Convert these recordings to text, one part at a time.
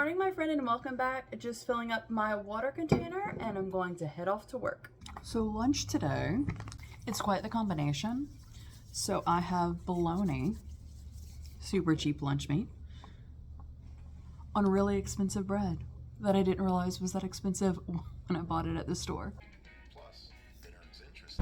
morning, my friend, and welcome back. Just filling up my water container and I'm going to head off to work. So lunch today, it's quite the combination. So I have bologna, super cheap lunch meat, on really expensive bread that I didn't realize was that expensive when I bought it at the store. Plus, it earns interest.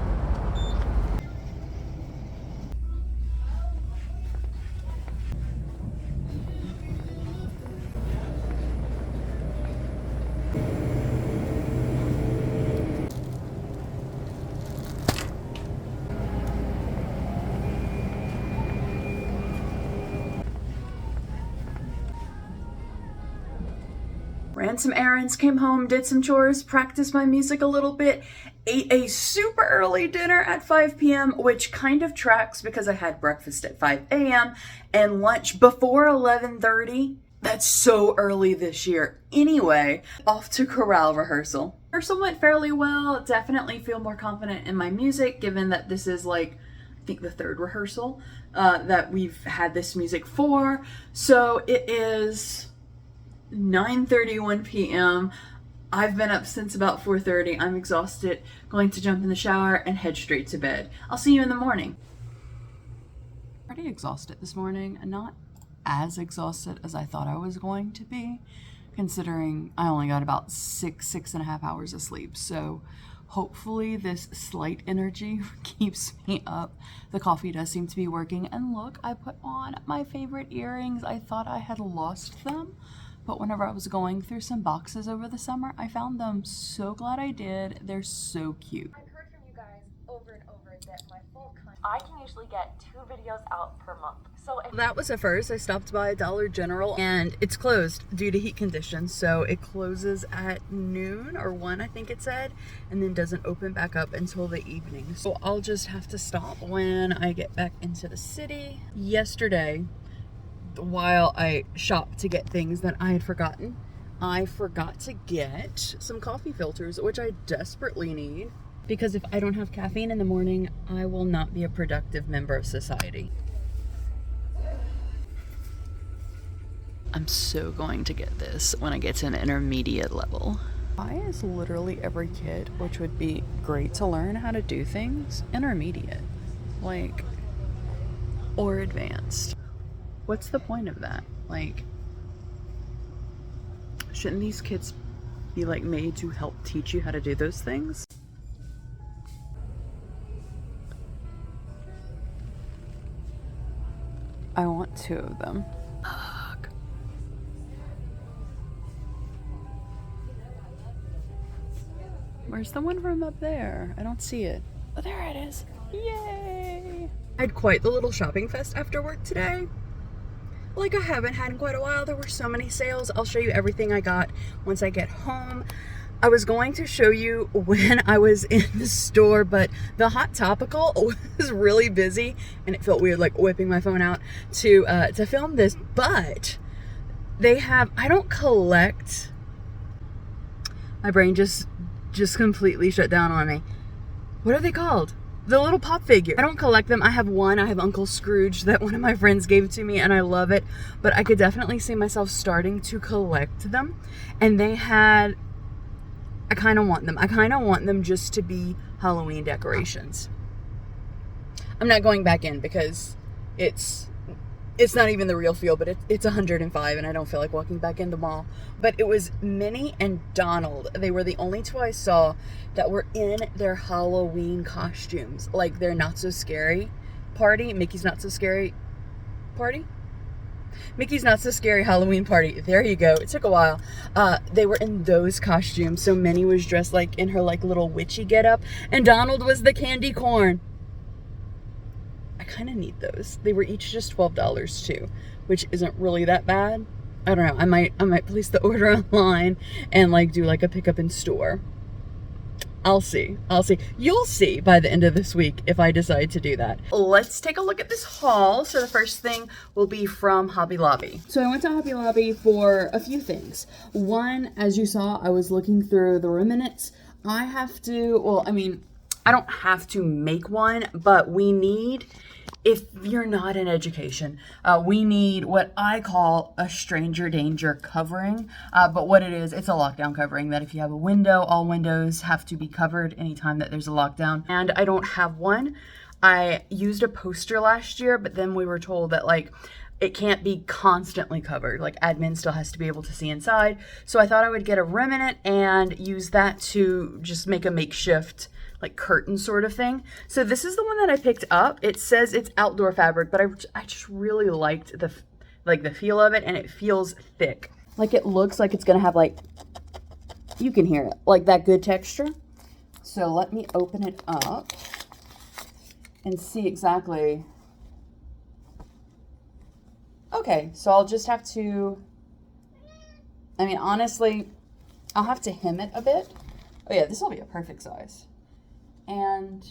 Ran some errands, came home, did some chores, practiced my music a little bit, ate a super early dinner at 5 p.m., which kind of tracks because I had breakfast at 5 a.m. and lunch before 11:30. That's so early this year. Anyway, off to chorale rehearsal. Rehearsal went fairly well. Definitely feel more confident in my music, given that this is I think the third rehearsal that we've had this music for. So it is 9:31 p.m. I've been up since about 4:30. I'm exhausted. Going to jump in the shower and head straight to bed. I'll see you in the morning. Pretty exhausted this morning, and not as exhausted as I thought I was going to be, considering I only got about six and a half hours of sleep. So hopefully this slight energy keeps me up. The coffee does seem to be working. And look, I put on my favorite earrings. I thought I had lost them, but whenever I was going through some boxes over the summer, I found them. So glad I did. They're so cute. I've heard from you guys over and over that my full I can usually get 2 videos out per month. So That was at first. I stopped by Dollar General and it's closed due to heat conditions. So it closes at noon or 1, I think it said, and then doesn't open back up until the evening. So I'll just have to stop when I get back into the city. Yesterday, while I shopped to get things that I had forgotten, I forgot to get some coffee filters, which I desperately need, because if I don't have caffeine in the morning, I will not be a productive member of society. I'm so going to get this when I get to an intermediate level. Why is literally every kid, which would be great to learn how to do things, intermediate? Or advanced? What's the point of that? Shouldn't these kids be made to help teach you how to do those things? I want 2 of them. Ugh. Where's the one from up there? I don't see it. Oh, there it is. Yay! I had quite the little shopping fest after work today. I haven't had in quite a while. There were so many sales. I'll show you everything I got once I get home. I was going to show you when I was in the store, but the Hot Topical was really busy and it felt weird whipping my phone out to film this. But they have, I don't collect, my brain just completely shut down on me. What are they called? The little pop figure. I don't collect them. I have one. I have Uncle Scrooge that one of my friends gave to me and I love it. But I could definitely see myself starting to collect them. And they had, I kind of want them. I kind of want them just to be Halloween decorations. I'm not going back in because it's not even the real feel, but it's 105 and I don't feel like walking back in the mall. But it was Minnie and Donald. They were the only 2 I saw that were in their Halloween costumes. Their Not So Scary party. Mickey's Not So Scary party? Mickey's Not So Scary Halloween party. There you go. It took a while. They were in those costumes. So Minnie was dressed in her little witchy getup, and Donald was the candy corn. I kind of need those. They were each just $12 too, which isn't really that bad. I don't know. I might place the order online and do a pickup in store. I'll see. You'll see by the end of this week if I decide to do that. Let's take a look at this haul. So the first thing will be from Hobby Lobby. So I went to Hobby Lobby for a few things. One, as you saw, I was looking through the ruminants. I don't have to make one, but we need if you're not in education, we need what I call a stranger danger covering. But what it is, it's a lockdown covering that if you have a window, all windows have to be covered anytime that there's a lockdown. And I don't have one. I used a poster last year, but then we were told that like it can't be constantly covered. Like admin still has to be able to see inside. So I thought I would get a remnant and use that to just make a makeshift like curtain sort of thing. So this is the one that I picked up. It says it's outdoor fabric, but I just really liked the feel of it, and it feels thick. Like it looks like it's gonna have like, you can hear it, like that good texture. So let me open it up and see exactly. Okay, so I'll just have to, I mean, honestly, I'll have to hem it a bit. Oh yeah, this will be a perfect size. And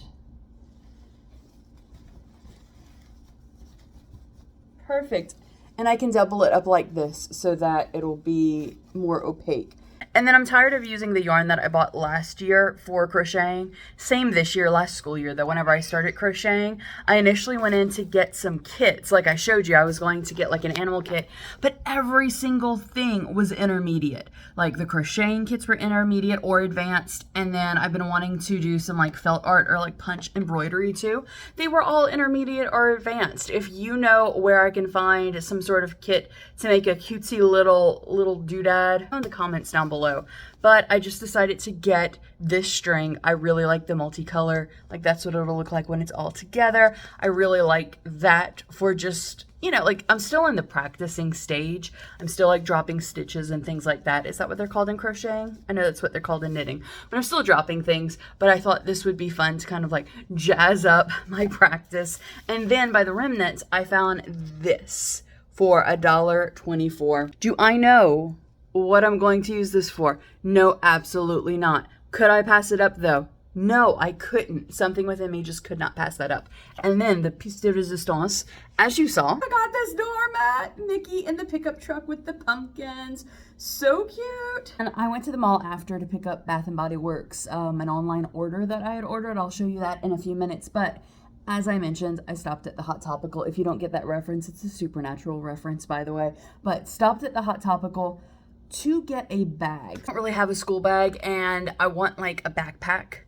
perfect. And I can double it up like this so that it'll be more opaque. And then I'm tired of using the yarn that I bought last year for crocheting. Same this year, last school year though, whenever I started crocheting. I initially went in to get some kits. Like I showed you, I was going to get like an animal kit, but every single thing was intermediate. Like the crocheting kits were intermediate or advanced. And then I've been wanting to do some like felt art or like punch embroidery too. They were all intermediate or advanced. If you know where I can find some sort of kit to make a cutesy little doodad, in the comments down below. But I just decided to get this string. I really like the multicolor. Like that's what it'll look like when it's all together. I really like that for just, you know, like I'm still in the practicing stage. I'm still like dropping stitches and things like that. Is that what they're called in crocheting? I know that's what they're called in knitting. But I'm still dropping things. But I thought this would be fun to kind of like jazz up my practice. And then by the remnants, I found this for $1.24. Do I know what I'm going to use this for? No, absolutely not. Could I pass it up though? No, I couldn't. Something within me just could not pass that up. And then the piece de resistance, as you saw, I got this doormat, Mickey in the pickup truck with the pumpkins. So cute. And I went to the mall after to pick up Bath & Body Works, an online order that I had ordered. I'll show you that in a few minutes. But as I mentioned, I stopped at the Hot Topical. If you don't get that reference, it's a Supernatural reference, by the way. But stopped at the Hot Topical to get a bag. I don't really have a school bag, and I want like a backpack.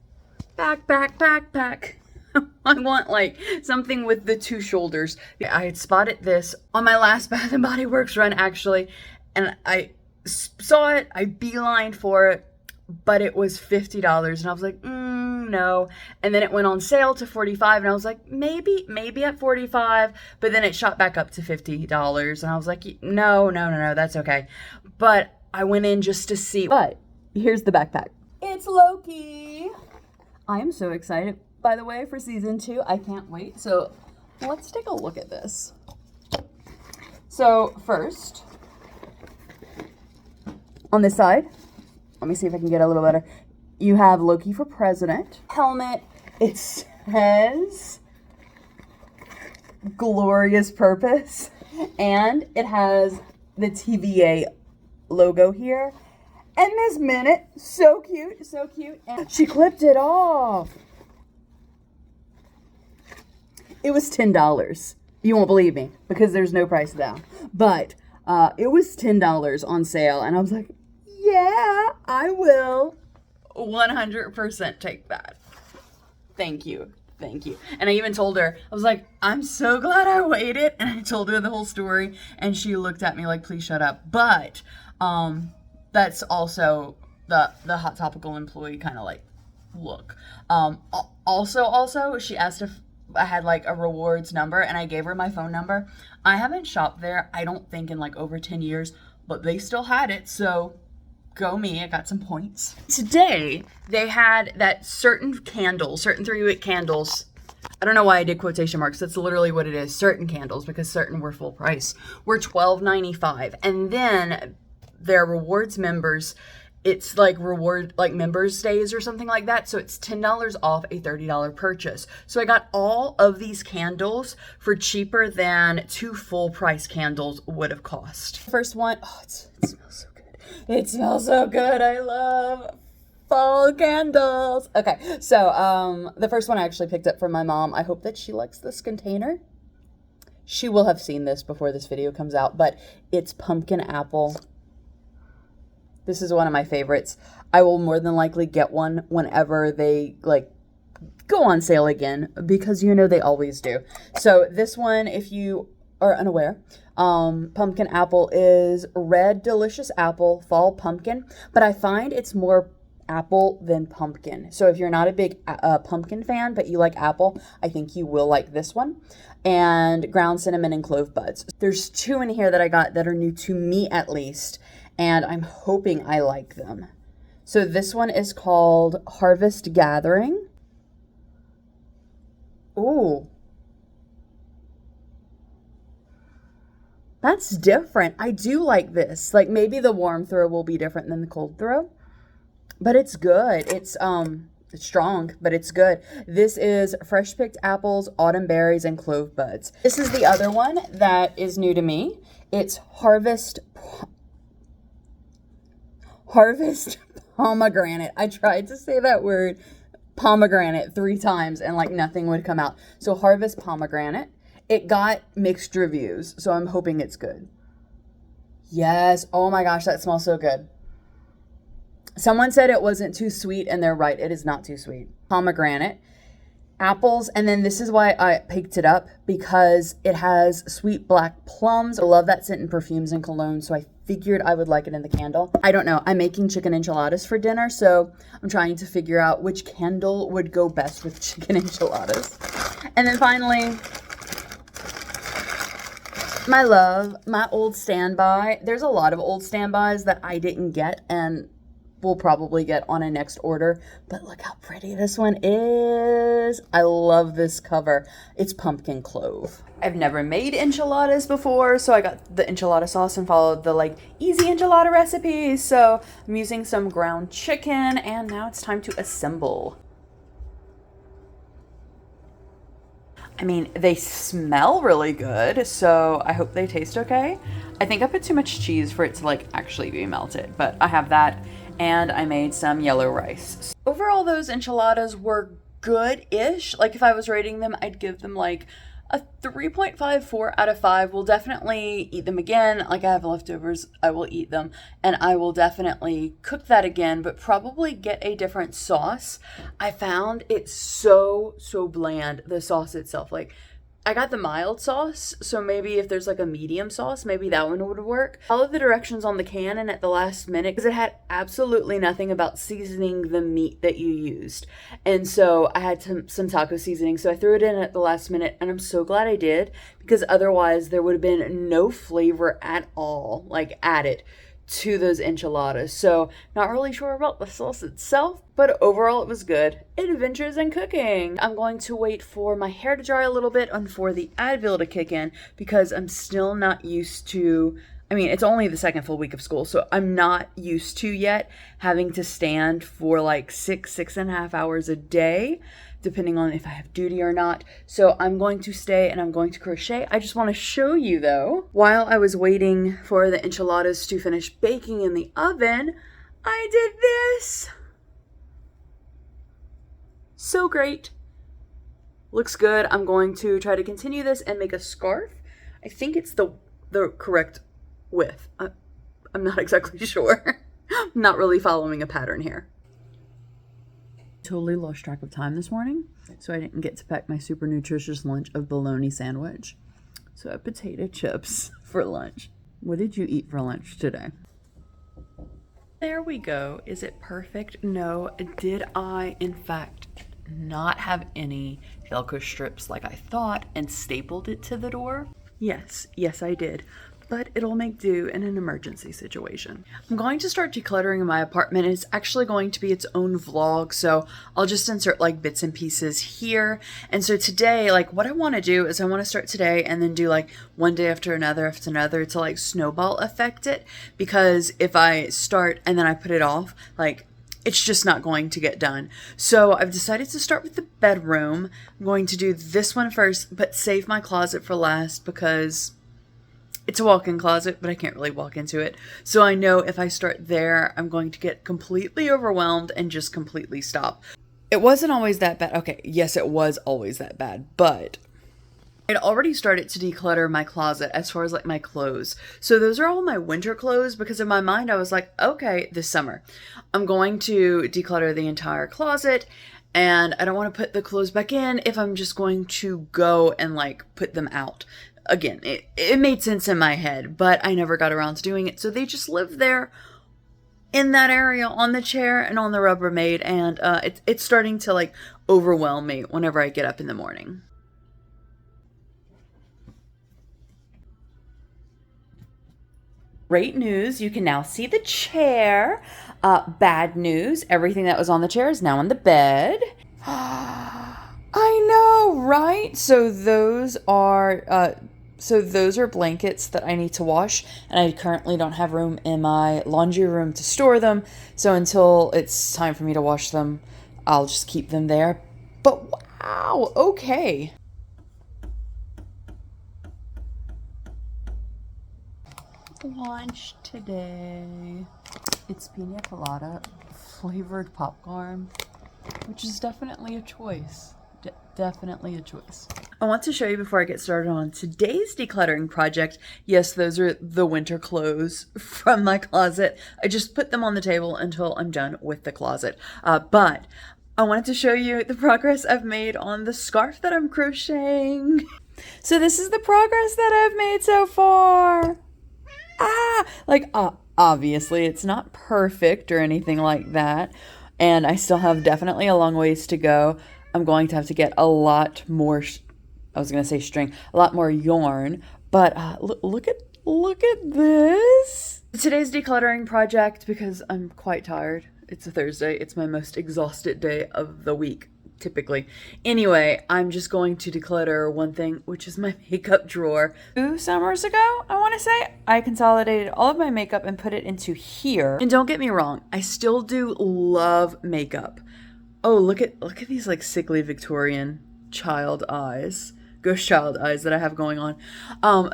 Backpack. I want like something with the two shoulders. I had spotted this on my last Bath & Body Works run actually, and I saw it, I beelined for it, but it was $50, and I was like, no. And then it went on sale to $45, and I was like, maybe at $45, but then it shot back up to $50, and I was like, no, that's okay. But I went in just to see. But here's the backpack. It's Loki. I am so excited, by the way, for season 2. I can't wait. So let's take a look at this. So first, on this side, let me see if I can get a little better. You have Loki for president. Helmet. It says glorious purpose. And it has the TVA logo here. And Miss Minute, so cute, so cute. And she clipped it off. It was $10. You won't believe me because there's no price down. But it was $10 on sale. And I was like, yeah, I will 100% take that. Thank you. And I even told her, I was like, I'm so glad I waited. And I told her the whole story. And she looked at me like, please shut up. But that's also the Hot Topical employee kind of like look. Also, she asked if I had like a rewards number, and I gave her my phone number. I haven't shopped there, I don't think, in like over 10 years, but they still had it, so go me, I got some points. Today, they had that certain 3-wick candles. I don't know why I did quotation marks. That's literally what it is. Certain candles, because certain were full price, were $12.95. And then their rewards members, it's like members days or something like that. So it's $10 off a $30 purchase. So I got all of these candles for cheaper than 2 full price candles would have cost. First one, oh, it smells so good. It smells so good. I love fall candles. Okay, so the first one I actually picked up from my mom. I hope that she likes this container. She will have seen this before this video comes out, but it's pumpkin apple. This is one of my favorites. I will more than likely get one whenever they like go on sale again, because you know they always do. So this one, if you are unaware, pumpkin apple is red delicious apple fall pumpkin, but I find it's more apple than pumpkin. So if you're not a big pumpkin fan but you like apple, I think you will like this one. And ground cinnamon and clove buds. There's 2 in here that I got that are new to me at least, and I'm hoping I like them. So this one is called Harvest Gathering. Ooh. That's different. I do like this. Like, maybe the warm throw will be different than the cold throw, but it's good. It's strong, but it's good. This is fresh picked apples, autumn berries, and clove buds. This is the other one that is new to me. It's Harvest Pomegranate. I tried to say that word pomegranate 3 times and like nothing would come out. So Harvest Pomegranate. It got mixed reviews, so I'm hoping it's good. Yes. Oh my gosh, that smells so good. Someone said it wasn't too sweet, and they're right. It is not too sweet. Pomegranate, apples, and then this is why I picked it up, because it has sweet black plums. I love that scent in perfumes and cologne, so I figured I would like it in the candle. I don't know. I'm making chicken enchiladas for dinner, so I'm trying to figure out which candle would go best with chicken enchiladas. And then finally, my love, my old standby. There's a lot of old standbys that I didn't get and will probably get on a next order, but look how pretty this one is. I love this cover. It's pumpkin clove. I've never made enchiladas before, so I got the enchilada sauce and followed the like easy enchilada recipes. So I'm using some ground chicken, and now it's time to assemble. I mean, they smell really good, so I hope they taste okay. I think I put too much cheese for it to like actually be melted, but I have that. And I made some yellow rice. Overall, those enchiladas were good-ish. Like, if I was rating them, I'd give them like a 3.54 out of 5. We'll definitely eat them again. Like, I have leftovers, I will eat them. And I will definitely cook that again, but probably get a different sauce. I found it so bland, the sauce itself. Like, I got the mild sauce, so maybe if there's like a medium sauce, maybe that one would work. Follow the directions on the can and at the last minute, because it had absolutely nothing about seasoning the meat that you used. And so I had some taco seasoning, so I threw it in at the last minute, and I'm so glad I did, because otherwise there would have been no flavor at all, like added to those enchiladas. So not really sure about the sauce itself, but overall it was good. Adventures in cooking. I'm going to wait for my hair to dry a little bit and for the Advil to kick in, because I'm still not used to, I mean, it's only the second full week of school, so I'm not used to yet having to stand for like 6.5 hours a day, depending on if I have duty or not. So I'm going to stay and I'm going to crochet. I just want to show you though, while I was waiting for the enchiladas to finish baking in the oven, I did this. So great. Looks good. I'm going to try to continue this and make a scarf. I think it's the correct width. I'm not exactly sure. I'm not really following a pattern here. Totally lost track of time this morning, so I didn't get to pack my super nutritious lunch of bologna sandwich. So I had potato chips for lunch. What did you eat for lunch today? There we go. Is it perfect? No. Did I, in fact, not have any Velcro strips like I thought and stapled it to the door? Yes, I did. But it'll make do in an emergency situation. I'm going to start decluttering my apartment. It's actually going to be its own vlog, so I'll just insert like bits and pieces here. And so today, like what I want to do is I want to start today and then do like one day after another to like snowball affect it, because if I start and then I put it off, like it's just not going to get done. So I've decided to start with the bedroom. I'm going to do this one first, but save my closet for last, because it's a walk-in closet, but I can't really walk into it. So I know if I start there, I'm going to get completely overwhelmed and just completely stop. It wasn't always that bad. Okay, yes, it was always that bad, but I'd already started to declutter my closet as far as like my clothes. So those are all my winter clothes because in my mind I was like, okay, this summer I'm going to declutter the entire closet and I don't want to put the clothes back in if I'm just going to go and like put them out. Again, it made sense in my head, but I never got around to doing it. So they just live there in that area on the chair and on the Rubbermaid, and it's starting to like overwhelm me whenever I get up in the morning. Great news, you can now see the chair. Bad news, everything that was on the chair is now on the bed. I know, right? So those are blankets that I need to wash, and I currently don't have room in my laundry room to store them. So until it's time for me to wash them, I'll just keep them there. But wow, okay. Lunch today. It's pina colada flavored popcorn, which is definitely a choice. Definitely a choice. I want to show you before I get started on today's decluttering project. Yes, those are the winter clothes from my closet. I just put them on the table until I'm done with the closet. But I wanted to show you the progress I've made on the scarf that I'm crocheting. So this is the progress that I've made so far. Obviously it's not perfect or anything like that. And I still have definitely a long ways to go. I'm going to have to get a lot more, a lot more yarn, but look at this. Today's decluttering project, because I'm quite tired. It's a Thursday. It's my most exhausted day of the week, typically. Anyway, I'm just going to declutter one thing, which is my makeup drawer. 2 summers ago, I want to say, I consolidated all of my makeup and put it into here. And don't get me wrong, I still do love makeup. Oh, look at these like sickly Victorian child eyes, ghost child eyes that I have going on.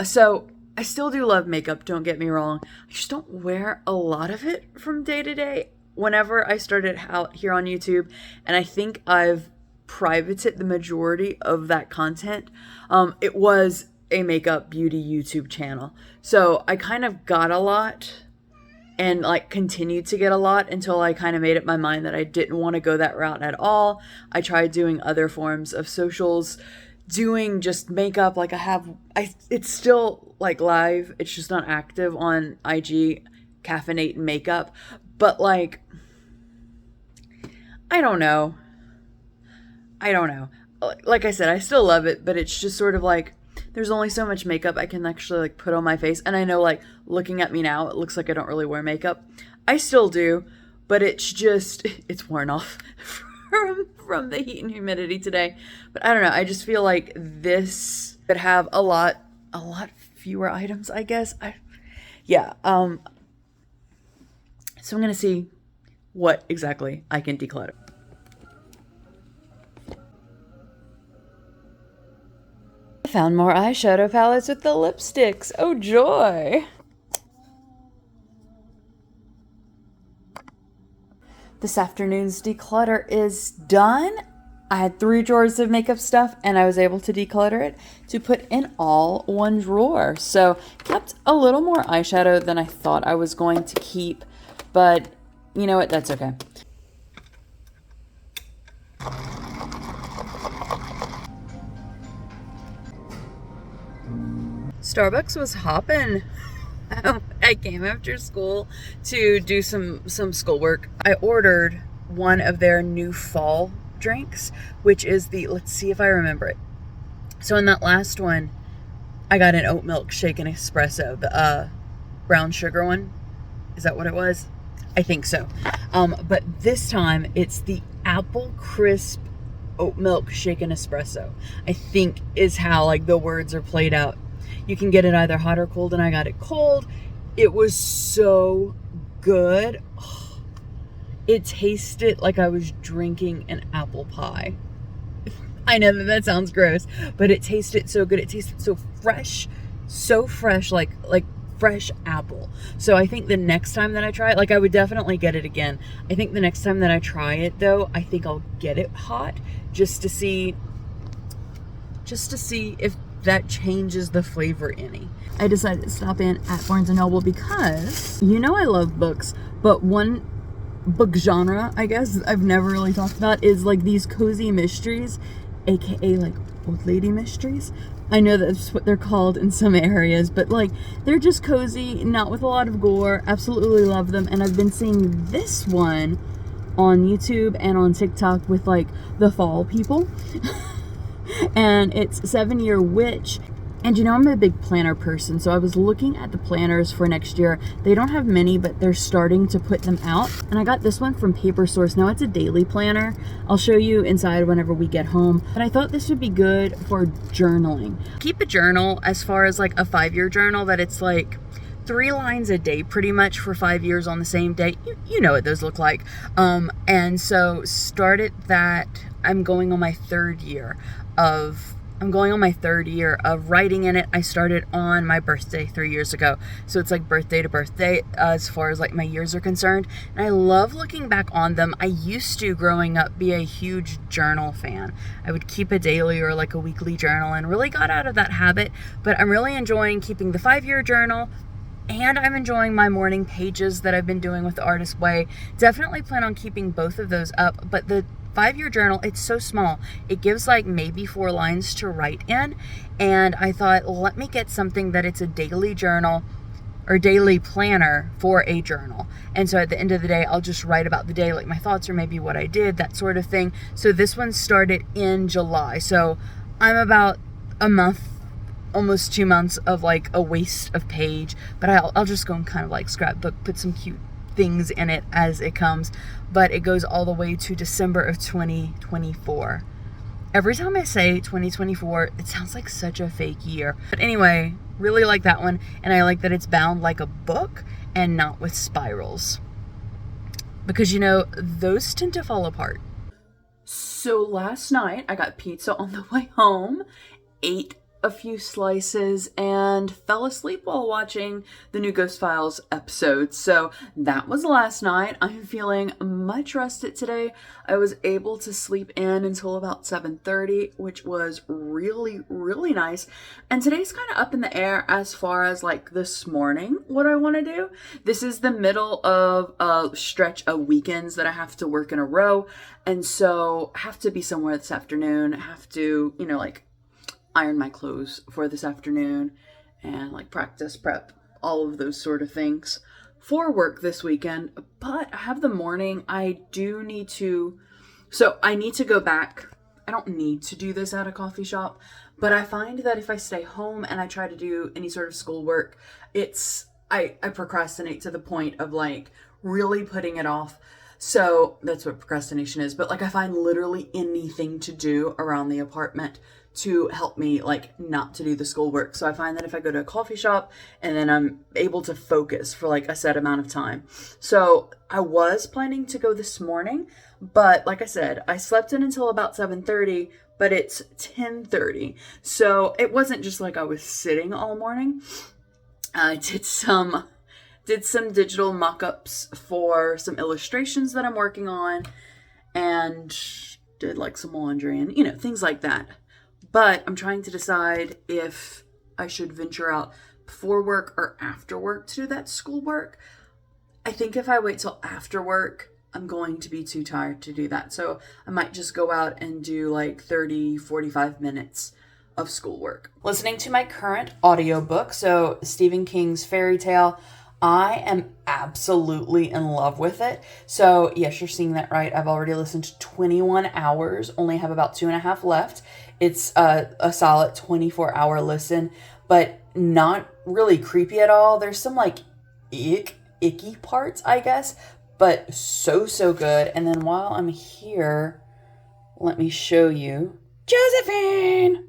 So I still do love makeup, don't get me wrong. I just don't wear a lot of it from day to day. Whenever I started out here on YouTube, and I think I've privated the majority of that content, it was a makeup beauty YouTube channel. So I kind of got a lot and like continued to get a lot until I kind of made up my mind that I didn't want to go that route at all. I tried doing other forms of socials, doing just makeup. Like it's still like live. It's just not active on IG, Caffeinate Makeup. But like, I don't know. Like I said, I still love it, but it's just sort of like, there's only so much makeup I can actually like put on my face. And I know like looking at me now, it looks like I don't really wear makeup. I still do, but it's worn off from the heat and humidity today. But I don't know. I just feel like this could have a lot fewer items, I guess. So I'm going to see what exactly I can declutter. I found more eyeshadow palettes with the lipsticks. Oh joy! This afternoon's declutter is done. I had 3 drawers of makeup stuff and I was able to declutter it to put in all one drawer. So kept a little more eyeshadow than I thought I was going to keep, but you know what, that's okay. Starbucks was hopping. I came after school to do some schoolwork. I ordered one of their new fall drinks, which is let's see if I remember it. So in that last one, I got an oat milk shaken espresso, the brown sugar one. Is that what it was? I think so. But this time it's the apple crisp oat milk shaken espresso, I think is how like the words are played out. You can get it either hot or cold, and I got it cold. It was so good. Oh, it tasted like I was drinking an apple pie. I know that sounds gross, but it tasted so good. It tasted so fresh, like fresh apple. So I think the next time that I try it, like I would definitely get it again. I think the next time that I try it though, I think I'll get it hot just to see if that changes the flavor any. I decided to stop in at Barnes & Noble because, you know, I love books, but one book genre, I guess, I've never really talked about is like these cozy mysteries, aka like old lady mysteries. I know that's what they're called in some areas, but like they're just cozy, not with a lot of gore. Absolutely love them. And I've been seeing this one on YouTube and on TikTok with like the fall people. And it's 7 Year Witch. And you know, I'm a big planner person, so I was looking at the planners for next year. They don't have many, but they're starting to put them out. And I got this one from Paper Source. Now it's a daily planner. I'll show you inside whenever we get home. But I thought this would be good for journaling. Keep a journal as far as like a 5-year journal that it's like 3 lines a day pretty much for 5 years on the same day. You know what those look like. And so started that. I'm going on my third year of writing in it. I started on my birthday 3 years ago. So it's like birthday to birthday as far as like my years are concerned. And I love looking back on them. I used to, growing up, be a huge journal fan. I would keep a daily or like a weekly journal and really got out of that habit. But I'm really enjoying keeping the 5-year journal. And I'm enjoying my morning pages that I've been doing with The Artist Way. Definitely plan on keeping both of those up. But the 5-year journal, it's so small. It gives like maybe 4 lines to write in. And I thought, let me get something that it's a daily journal or daily planner for a journal. And so at the end of the day, I'll just write about the day, like my thoughts or maybe what I did, that sort of thing. So this one started in July. So I'm about a month, almost 2 months of like a waste of page, but I'll just go and kind of like scrapbook, put some cute things in it as it comes. But it goes all the way to December of 2024. Every time I say 2024, it sounds like such a fake year. But anyway, really like that one. And I like that it's bound like a book and not with spirals. Because, you know, those tend to fall apart. So last night I got pizza on the way home, ate a few slices, and fell asleep while watching the new Ghost Files episode. So that was last night. I'm feeling much rested today. I was able to sleep in until about 7:30, which was really, really nice. And today's kind of up in the air as far as like this morning, what I want to do. This is the middle of a stretch of weekends that I have to work in a row. And so I have to be somewhere this afternoon. I have to, you know, like iron my clothes for this afternoon and like practice prep, all of those sort of things for work this weekend. But I have the morning. I do need to, so I need to go back. I don't need to do this at a coffee shop, but I find that if I stay home and I try to do any sort of schoolwork, I procrastinate to the point of like really putting it off. So that's what procrastination is. But like I find literally anything to do around the apartment to help me like not to do the schoolwork. So I find that if I go to a coffee shop and then I'm able to focus for like a set amount of time. So I was planning to go this morning, but like I said, I slept in until about 7:30, but it's 10:30. So it wasn't just like I was sitting all morning. I did some digital mock-ups for some illustrations that I'm working on and did like some laundry and, you know, things like that. But I'm trying to decide if I should venture out before work or after work to do that schoolwork. I think if I wait till after work, I'm going to be too tired to do that. So I might just go out and do like 30, 45 minutes of schoolwork. Listening to my current audiobook, so Stephen King's Fairy Tale. I am absolutely in love with it. So yes, you're seeing that right. I've already listened to 21 hours, only have about 2.5 left. It's a solid 24-hour listen, but not really creepy at all. There's some like icky parts, I guess, but so good. And then while I'm here, let me show you Josephine,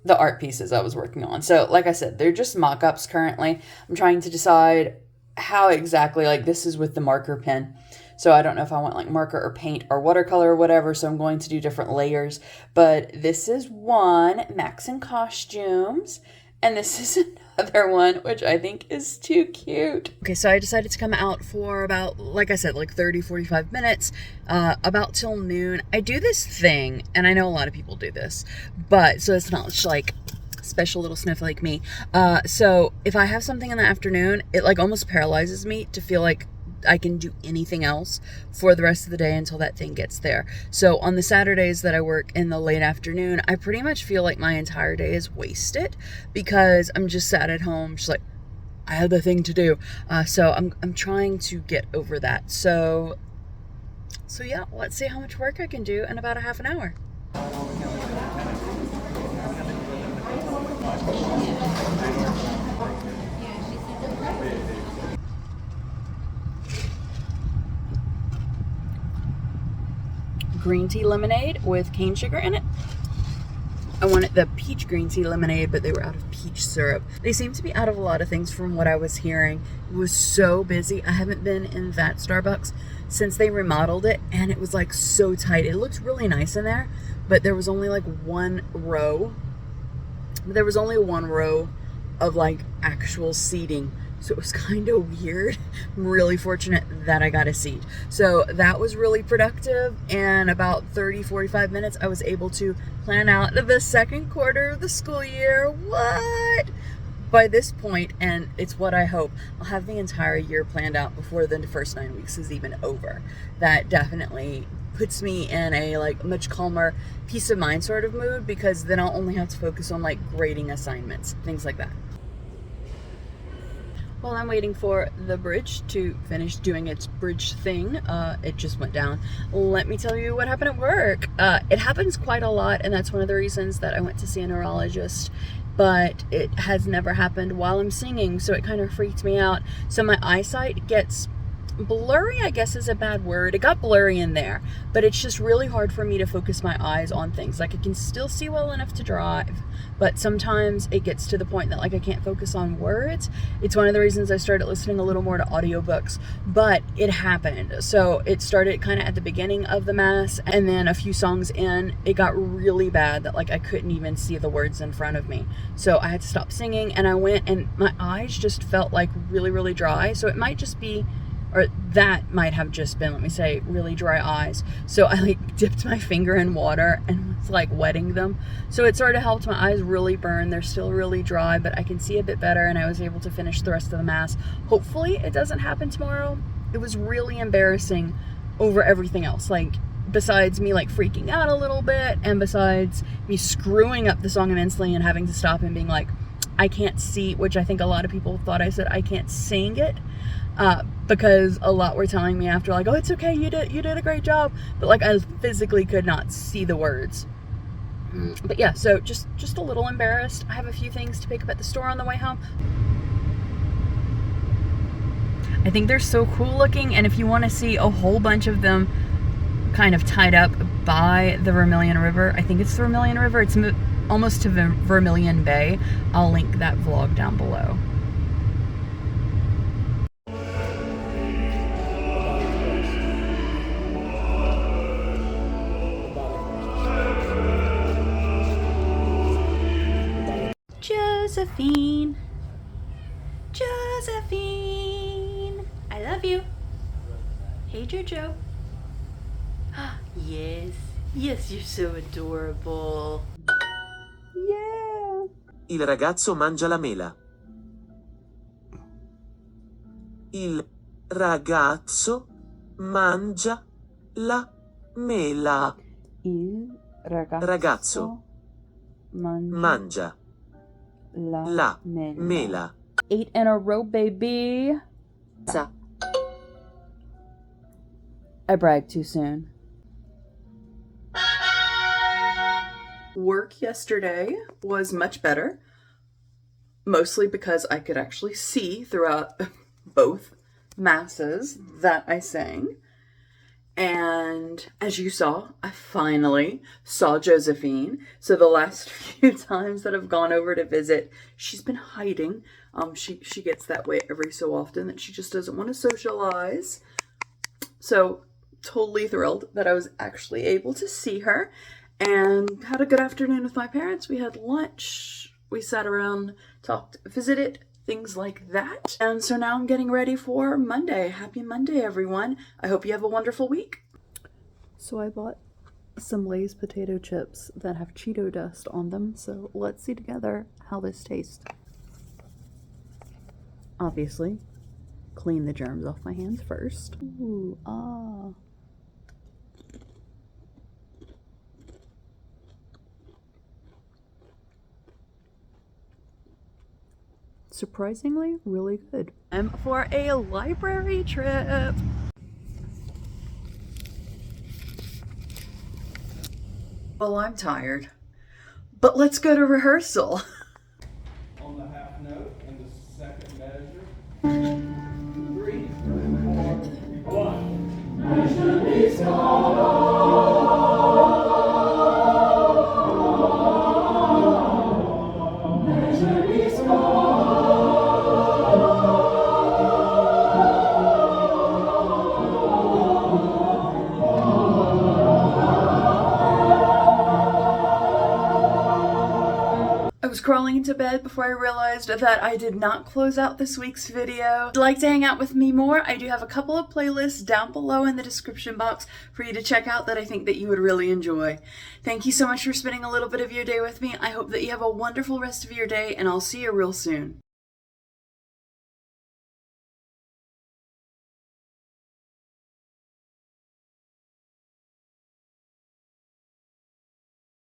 the art pieces I was working on. So like I said, they're just mock-ups currently. I'm trying to decide how exactly, like this is with the marker pen. So I don't know if I want like marker or paint or watercolor or whatever. So I'm going to do different layers. But this is one, Max in Costumes. And this is other one, which I think is too cute. Okay, so I decided to come out for about, like I said, like 30, 45 minutes, about till noon. I do this thing, and I know a lot of people do this, but so it's not just like special little snowflake me. So if I have something in the afternoon, it like almost paralyzes me to feel like I can do anything else for the rest of the day until that thing gets there. So on the Saturdays that I work in the late afternoon, I pretty much feel like my entire day is wasted because I'm just sat at home, just like, I have the thing to do. So I'm trying to get over that. So yeah, let's see how much work I can do in about a half an hour. Green tea lemonade with cane sugar in it. I wanted the peach green tea lemonade, but they were out of peach syrup. They seem to be out of a lot of things from what I was hearing. It was so busy. I haven't been in that Starbucks since they remodeled it, and it was like so tight. It looked really nice in there, but there was only like one row. There was only one row of like actual seating. So it was kind of weird. I'm really fortunate that I got a seat. So that was really productive. And about 30, 45 minutes, I was able to plan out the second quarter of the school year. What? By this point, and it's what I hope, I'll have the entire year planned out before the first 9 weeks is even over. That definitely puts me in a like much calmer, peace of mind sort of mood, because then I'll only have to focus on like grading assignments, things like that. While I'm waiting for the bridge to finish doing its bridge thing, it just went down. Let me tell you what happened at work. It happens quite a lot, and that's one of the reasons that I went to see a neurologist, but it has never happened while I'm singing, so it kind of freaked me out. So my eyesight gets blurry, I guess is a bad word. It got blurry in there, but it's just really hard for me to focus my eyes on things. Like I can still see well enough to drive, but sometimes it gets to the point that like I can't focus on words. It's one of the reasons I started listening a little more to audiobooks, but it happened. So it started kind of at the beginning of the mass, and then a few songs in, it got really bad that like I couldn't even see the words in front of me. So I had to stop singing, and I went and my eyes just felt like really, really dry. So it might just be, or that might have just been, let me say, really dry eyes. So I like dipped my finger in water and was like wetting them. So it sort of helped my eyes really burn. They're still really dry, but I can see a bit better, and I was able to finish the rest of the mass. Hopefully it doesn't happen tomorrow. It was really embarrassing over everything else. Like besides me like freaking out a little bit, and besides me screwing up the song immensely and having to stop and being like, I can't see, which I think a lot of people thought I said I can't sing it. Because a lot were telling me after like, oh, it's okay, you did a great job, but like I physically could not see the words. But yeah, so just a little embarrassed. I have a few things to pick up at the store on the way home. I think they're so cool looking, and if you want to see a whole bunch of them kind of tied up by the Vermilion River, I think it's the Vermilion River, it's almost to Vermilion Bay, I'll link that vlog down below. Josephine, Josephine, I love you. Hey Jojo. Yes, yes, you're so adorable. Yeah. Il ragazzo mangia la mela. Il ragazzo mangia la mela. Il Ragazzo mangia la mela. 8 in a row, baby. I bragged too soon. Work yesterday was much better, mostly because I could actually see throughout both masses that I sang. And as you saw, I finally saw Josephine. So the last few times that I've gone over to visit, she's been hiding. She gets that way every so often, that she just doesn't want to socialize. So totally thrilled that I was actually able to see her, and had a good afternoon with my parents. We had lunch We sat around, talked, visited, things like that. And so now I'm getting ready for Monday. Happy Monday, everyone. I hope you have a wonderful week. So I bought some Lay's potato chips that have Cheeto dust on them. So let's see together how this tastes. Obviously, clean the germs off my hands first. Ooh, ah. Surprisingly, really good. I'm for a library trip. Well, I'm tired, but let's go to rehearsal. On the half note and the second measure. 3, 4, 1. Measure me small. Measure me small. I was crawling into bed before I realized that I did not close out this week's video. If you'd like to hang out with me more, I do have a couple of playlists down below in the description box for you to check out that I think that you would really enjoy. Thank you so much for spending a little bit of your day with me. I hope that you have a wonderful rest of your day, and I'll see you real soon.